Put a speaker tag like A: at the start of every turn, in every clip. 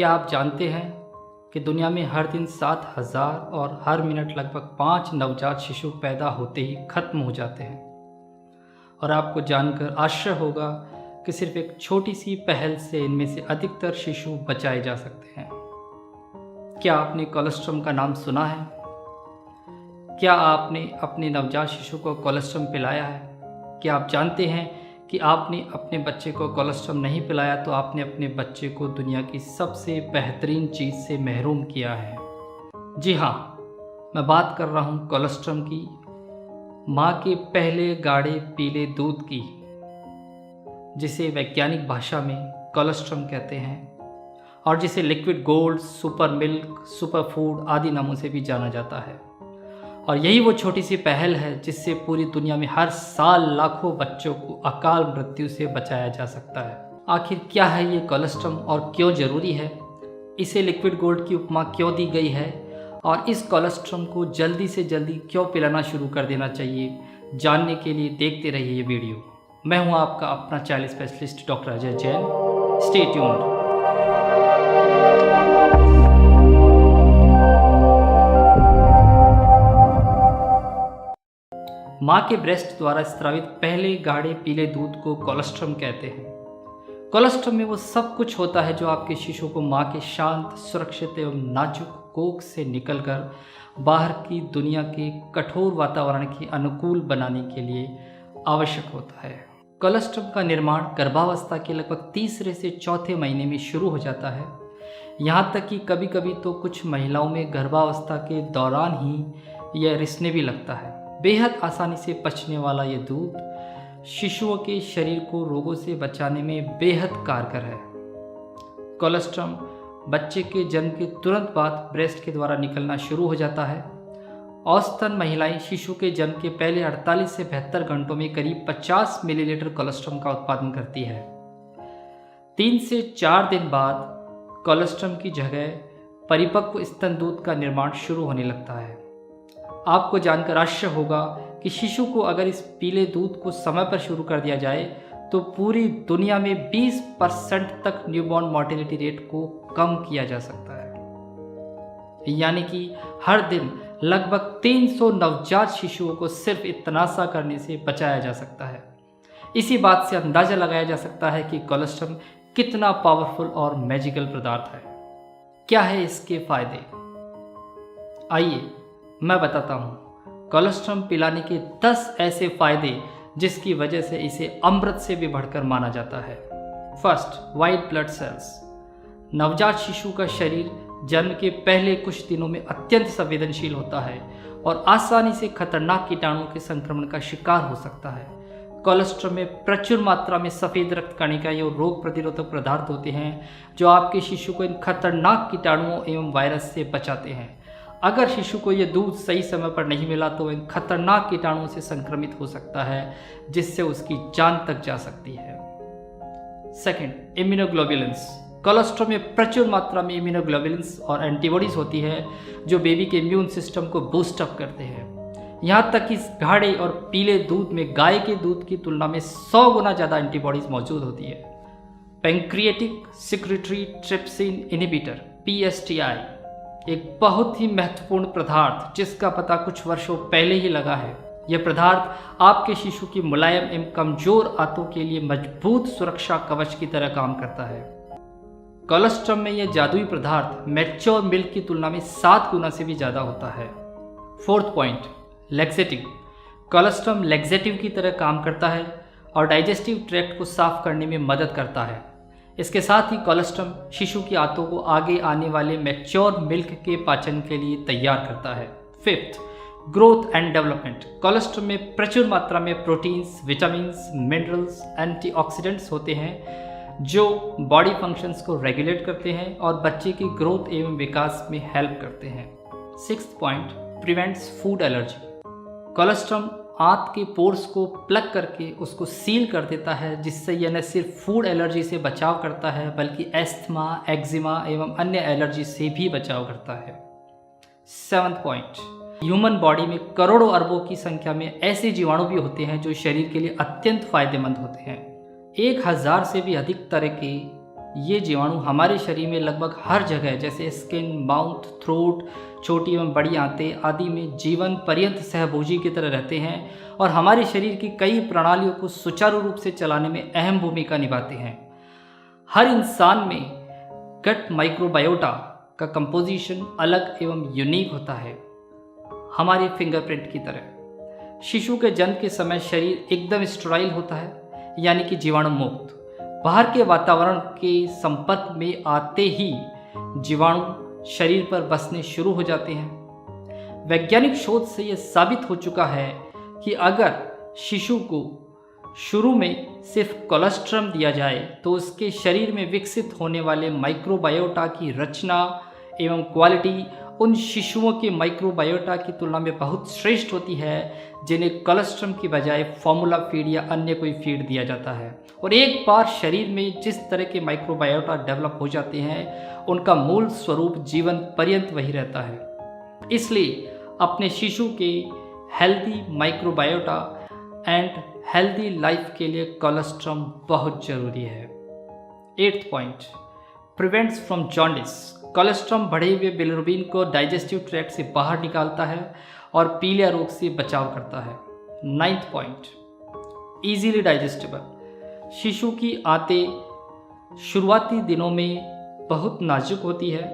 A: क्या आप जानते हैं कि दुनिया में हर दिन 7,000 और हर मिनट लगभग 5 नवजात शिशु पैदा होते ही खत्म हो जाते हैं। और आपको जानकर आश्चर्य होगा कि सिर्फ एक छोटी सी पहल से इनमें से अधिकतर शिशु बचाए जा सकते हैं। क्या आपने कोलोस्ट्रम का नाम सुना है? क्या आपने अपने नवजात शिशु को कोलोस्ट्रम पिलाया है? क्या आप जानते हैं कि आपने अपने बच्चे को कोलोस्ट्रम नहीं पिलाया तो आपने अपने बच्चे को दुनिया की सबसे बेहतरीन चीज़ से महरूम किया है। जी हाँ, मैं बात कर रहा हूँ कोलोस्ट्रम की, माँ के पहले गाढ़े पीले दूध की, जिसे वैज्ञानिक भाषा में कोलोस्ट्रम कहते हैं और जिसे liquid gold, super milk, super food आदि नामों से भी जाना जाता है। और यही वो छोटी सी पहल है जिससे पूरी दुनिया में हर साल लाखों बच्चों को अकाल मृत्यु से बचाया जा सकता है। आखिर क्या है ये कोलोस्ट्रम और क्यों ज़रूरी है? इसे लिक्विड गोल्ड की उपमा क्यों दी गई है? और इस कोलोस्ट्रम को जल्दी से जल्दी क्यों पिलाना शुरू कर देना चाहिए? जानने के लिए देखते रहिए ये वीडियो। मैं हूँ आपका अपना child specialist doctor Ajay Jain. Stay tuned. माँ के ब्रेस्ट द्वारा स्रावित पहले गाढ़े पीले दूध को कोलोस्ट्रम कहते हैं। कोलोस्ट्रम में वो सब कुछ होता है जो आपके शिशु को माँ के शांत, सुरक्षित एवं नाजुक कोख से निकलकर बाहर की दुनिया के कठोर वातावरण के अनुकूल बनाने के लिए आवश्यक होता है। कोलोस्ट्रम का निर्माण गर्भावस्था के लगभग तीसरे से चौथे महीने में शुरू हो जाता है। यहाँ तक कि कभी कभी तो कुछ महिलाओं में गर्भावस्था के दौरान ही यह रिसने भी लगता है। बेहद आसानी से पचने वाला ये दूध शिशुओं के शरीर को रोगों से बचाने में बेहद कारगर है। कोलोस्ट्रम बच्चे के जन्म के तुरंत बाद ब्रेस्ट के द्वारा निकलना शुरू हो जाता है। औसतन महिलाएं शिशु के जन्म के पहले 48 से 72 घंटों में करीब 50 मिलीलीटर कोलोस्ट्रम का उत्पादन करती है। 3 से 4 दिन बाद कोलोस्ट्रम की जगह परिपक्व स्तन दूध का निर्माण शुरू होने लगता है। आपको जानकर आश्चर्य होगा कि शिशु को अगर इस पीले दूध को समय पर शुरू कर दिया जाए तो पूरी दुनिया में 20% तक न्यूबॉर्न मोर्टेलिटी रेट को कम किया जा सकता है। यानी कि हर दिन लगभग 300 नवजात शिशुओं को सिर्फ इत्तनासा करने से बचाया जा सकता है। इसी बात से अंदाजा लगाया जा सकता है कि कोलोस्ट्रम कितना पावरफुल और मैजिकल पदार्थ है। क्या है इसके फायदे? आइए मैं बताता हूँ। कोलोस्ट्रम पिलाने के 10 ऐसे फायदे जिसकी वजह से इसे अमृत से भी बढ़कर माना जाता है। First, white blood cells. नवजात शिशु का शरीर जन्म के पहले कुछ दिनों में अत्यंत संवेदनशील होता है और आसानी से खतरनाक कीटाणुओं के संक्रमण का शिकार हो सकता है। कोलोस्ट्रम में प्रचुर मात्रा में सफ़ेद रक्त कणिकाएं और रोग प्रतिरोधक पदार्थ होते हैं जो आपके शिशु को इन खतरनाक कीटाणुओं एवं वायरस से बचाते हैं। अगर शिशु को यह दूध सही समय पर नहीं मिला तो इन खतरनाक कीटाणुओं से संक्रमित हो सकता है जिससे उसकी जान तक जा सकती है। Second, immunoglobulins. कोलोस्ट्रम में प्रचुर मात्रा में इम्यूनोग्लोबुलिन्स और एंटीबॉडीज होती है जो बेबी के इम्यून सिस्टम को बूस्ट अप करते हैं। यहाँ तक कि इस गाढ़े और पीले दूध में गाय के दूध की तुलना में 100 गुना ज़्यादा एंटीबॉडीज मौजूद होती है। Pancreatic secretory trypsin inhibitor PSTI एक बहुत ही महत्वपूर्ण पदार्थ जिसका पता कुछ वर्षों पहले ही लगा है। यह पदार्थ आपके शिशु की मुलायम एवं कमजोर आंतों के लिए मजबूत सुरक्षा कवच की तरह काम करता है। कोलोस्ट्रम में यह जादुई पदार्थ मैच्योर मिल्क की तुलना में 7 गुना से भी ज़्यादा होता है। Fourth point, laxative. Colostrum laxative की तरह काम करता है और डाइजेस्टिव ट्रैक्ट को साफ करने में मदद करता है। इसके साथ ही कोलोस्ट्रम शिशु की आंतों को आगे आने वाले मैच्योर मिल्क के पाचन के लिए तैयार करता है। Fifth, growth and development. Colostrum में प्रचुर मात्रा में प्रोटीन्स, विटामिन्स, मिनरल्स, एंटीऑक्सीडेंट्स होते हैं जो बॉडी फंक्शंस को रेगुलेट करते हैं और बच्चे की ग्रोथ एवं विकास में हेल्प करते हैं। Sixth point, prevents food allergy. Colostrum आंत के पोर्स को प्लग करके उसको सील कर देता है जिससे यह न सिर्फ फूड एलर्जी से बचाव करता है बल्कि एस्थमा, एक्जिमा एवं अन्य एलर्जी से भी बचाव करता है। सेवंथ पॉइंट, ह्यूमन बॉडी में करोड़ों अरबों की संख्या में ऐसे जीवाणु भी होते हैं जो शरीर के लिए अत्यंत फायदेमंद होते हैं। 1000 से भी अधिक तरह के ये जीवाणु हमारे शरीर में लगभग हर जगह जैसे स्किन, माउथ, थ्रोट, छोटी एवं बड़ी आंतें आदि में जीवन पर्यंत सहभोजी की तरह रहते हैं और हमारे शरीर की कई प्रणालियों को सुचारू रूप से चलाने में अहम भूमिका निभाते हैं। हर इंसान में गट माइक्रोबायोटा का कंपोजिशन अलग एवं यूनिक होता है, हमारे फिंगरप्रिंट की तरह। शिशु के जन्म के समय शरीर एकदम स्टेराइल होता है, यानी कि जीवाणु मुक्त। बाहर के वातावरण के संपर्क में आते ही जीवाणु शरीर पर बसने शुरू हो जाते हैं। वैज्ञानिक शोध से यह साबित हो चुका है कि अगर शिशु को शुरू में सिर्फ कोलोस्ट्रम दिया जाए तो उसके शरीर में विकसित होने वाले माइक्रोबायोटा की रचना एवं क्वालिटी उन शिशुओं के माइक्रोबायोटा की तुलना में बहुत श्रेष्ठ होती है जिन्हें कोलोस्ट्रम की बजाय फॉर्मूला फीड या अन्य कोई फीड दिया जाता है। और एक बार शरीर में जिस तरह के माइक्रोबायोटा डेवलप हो जाते हैं उनका मूल स्वरूप जीवन पर्यंत वही रहता है। इसलिए अपने शिशु के healthy microbiota and healthy life के लिए कोलोस्ट्रम बहुत जरूरी है। 8th point, prevents from jaundice. Colostrum बढ़े हुए बिलिरुबिन को डाइजेस्टिव ट्रैक्ट से बाहर निकालता है और पीलिया रोग से बचाव करता है। 9th point, easily digestible. शिशु की आंतें शुरुआती दिनों में बहुत नाजुक होती है।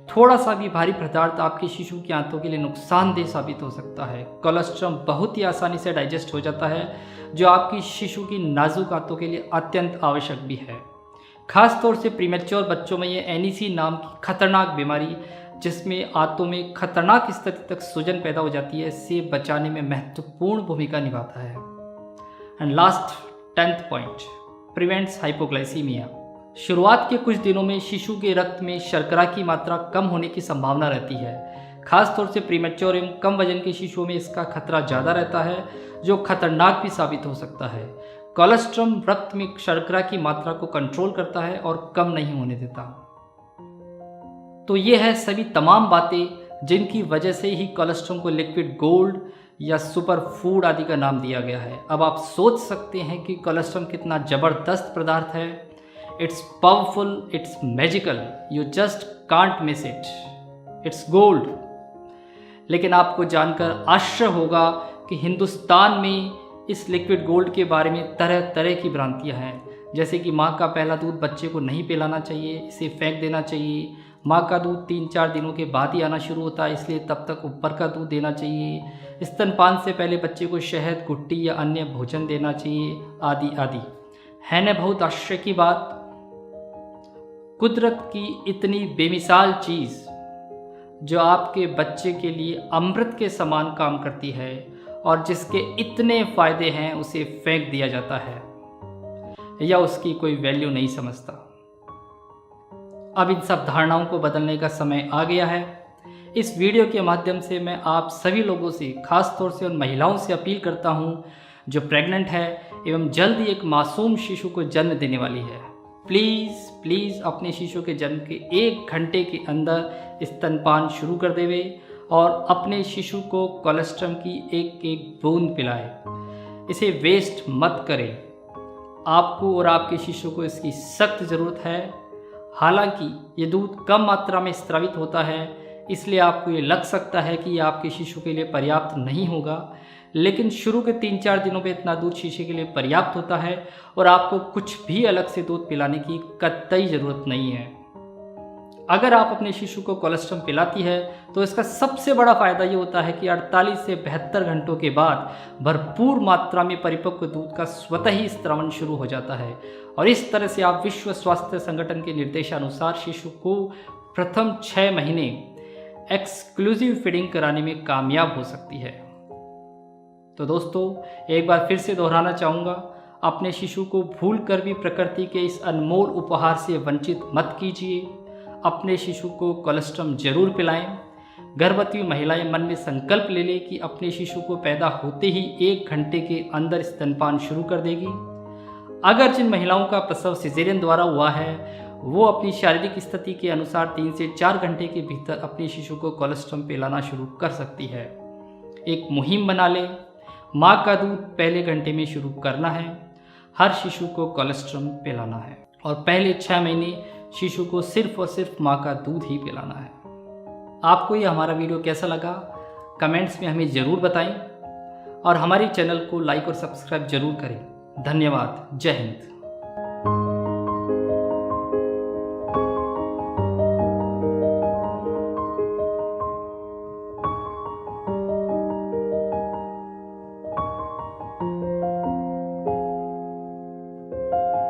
A: थोड़ा सा भी भारी पदार्थ आपके शिशु की आंतों के लिए नुकसानदेह साबित हो सकता है। कोलेस्ट्रॉम बहुत ही आसानी से डाइजेस्ट हो जाता है, जो आपकी शिशु की नाजुक आंतों के लिए अत्यंत आवश्यक भी है। खास तौर से प्रीमेच्योर बच्चों में ये एनीसी नाम की खतरनाक बीमारी, जिसमें आंतों में खतरनाक स्थिति तक सूजन पैदा हो जाती है, से बचाने में महत्वपूर्ण भूमिका निभाता है। And last 10th point, prevents hypoglycaemia. शुरुआत के कुछ दिनों में शिशु के रक्त में शर्करा की मात्रा कम होने की संभावना रहती है। खास तौर से प्रीमेच्योर एवं कम वजन के शिशुओं में इसका खतरा ज़्यादा रहता है, जो खतरनाक भी साबित हो सकता है। कोलेस्ट्रॉम रक्त में शर्करा की मात्रा को कंट्रोल करता है और कम नहीं होने देता। तो ये है सभी तमाम बातें जिनकी वजह से ही कोलेस्ट्रॉम को लिक्विड गोल्ड या सुपर फूड आदि का नाम दिया गया है। अब आप सोच सकते हैं कि कोलेस्ट्रॉम कितना ज़बरदस्त पदार्थ है। It's powerful, it's magical, you just can't miss it, it's gold. लेकिन आपको जानकर आश्चर्य होगा कि हिंदुस्तान में इस लिक्विड गोल्ड के बारे में तरह तरह की भ्रांतियां हैं, जैसे कि माँ का पहला दूध बच्चे को नहीं पिलाना चाहिए, इसे फेंक देना चाहिए। माँ का दूध 3-4 दिनों के बाद ही आना शुरू होता है, इसलिए तब तक ऊपर का दूध देना चाहिए। स्तनपान से पहले बच्चे को शहद, गुट्टी या अन्य भोजन देना चाहिए, आदि आदि। है न बहुत आश्चर्य की बात। कुदरत की इतनी बेमिसाल चीज़ जो आपके बच्चे के लिए अमृत के समान काम करती है और जिसके इतने फ़ायदे हैं, उसे फेंक दिया जाता है या उसकी कोई वैल्यू नहीं समझता। अब इन सब धारणाओं को बदलने का समय आ गया है। इस वीडियो के माध्यम से मैं आप सभी लोगों से, खास तौर से उन महिलाओं से अपील करता हूँ जो प्रेग्नेंट है एवं जल्द ही एक मासूम शिशु को जन्म देने वाली है। प्लीज़ अपने शिशु के जन्म के 1 घंटे के अंदर स्तनपान शुरू कर देवे और अपने शिशु को कोलेस्ट्रॉम की एक बूंद पिलाएं। इसे वेस्ट मत करें। आपको और आपके शिशु को इसकी सख्त ज़रूरत है। हालांकि ये दूध कम मात्रा में स्रावित होता है, इसलिए आपको ये लग सकता है कि ये आपके शिशु के लिए पर्याप्त नहीं होगा, लेकिन शुरू के 3-4 दिनों में इतना दूध शिशु के लिए पर्याप्त होता है और आपको कुछ भी अलग से दूध पिलाने की कतई ज़रूरत नहीं है। अगर आप अपने शिशु को कोलेस्ट्रॉम पिलाती है तो इसका सबसे बड़ा फ़ायदा ये होता है कि 48 से 72 घंटों के बाद भरपूर मात्रा में परिपक्व दूध का स्वतः ही स्रावन शुरू हो जाता है और इस तरह से आप विश्व स्वास्थ्य संगठन के निर्देशानुसार शिशु को प्रथम 6 महीने एक्सक्लूसिव फीडिंग कराने में कामयाब हो सकती है। तो दोस्तों, एक बार फिर से दोहराना चाहूँगा, अपने शिशु को भूल कर भी प्रकृति के इस अनमोल उपहार से वंचित मत कीजिए। अपने शिशु को कोलेस्ट्रॉम जरूर पिलाएं। गर्भवती महिलाएं मन में संकल्प ले लें कि अपने शिशु को पैदा होते ही 1 घंटे के अंदर स्तनपान शुरू कर देगी। अगर जिन महिलाओं का प्रसव सिजेरियन द्वारा हुआ है वो अपनी शारीरिक स्थिति के अनुसार 3 से 4 घंटे के भीतर अपने शिशु को कोलेस्ट्रॉम पिलाना शुरू कर सकती है। एक मुहिम बना लें। माँ का दूध पहले घंटे में शुरू करना है। हर शिशु को कोलेस्ट्रॉम पिलाना है। और पहले 6 महीने शिशु को सिर्फ और सिर्फ माँ का दूध ही पिलाना है। आपको ये हमारा वीडियो कैसा लगा कमेंट्स में हमें ज़रूर बताएं और हमारे चैनल को लाइक और सब्सक्राइब जरूर करें। धन्यवाद। जय हिंद।